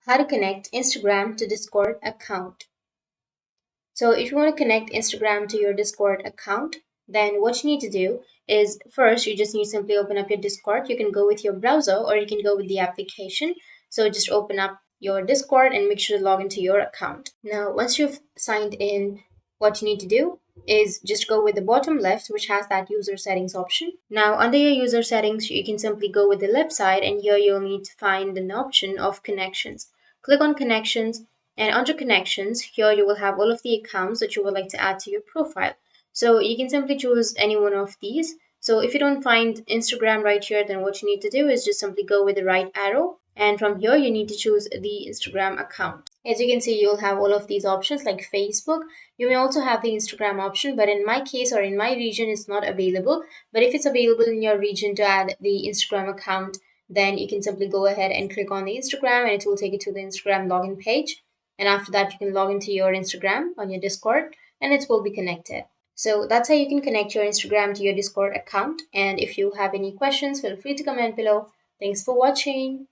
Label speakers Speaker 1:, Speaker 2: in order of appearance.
Speaker 1: How to connect Instagram to Discord account. So if you want to connect Instagram to your Discord account, then what you need to do is first you just need to simply open up your Discord. You can go with your browser or you can go with the application. So just open up your Discord and make sure to log into your account. Now, once you've signed in, what you need to do is just go with the bottom left, which has that user settings option. Now, under your user settings, you can simply go with the left side, and here you'll need to find an option of connections. Click on connections, and under connections, here you will have all of the accounts that you would like to add to your profile. So you can simply choose any one of these. So if you don't find Instagram right here, then what you need to do is just simply go with the right arrow. And from here, you need to choose the Instagram account. As you can see, you'll have all of these options like Facebook. You may also have the Instagram option, but in my case or in my region, it's not available. But if it's available in your region to add the Instagram account, then you can simply go ahead and click on the Instagram and it will take you to the Instagram login page. And after that, you can log into your Instagram on your Discord and it will be connected. So that's how you can connect your Instagram to your Discord account. And if you have any questions, feel free to comment below. Thanks for watching.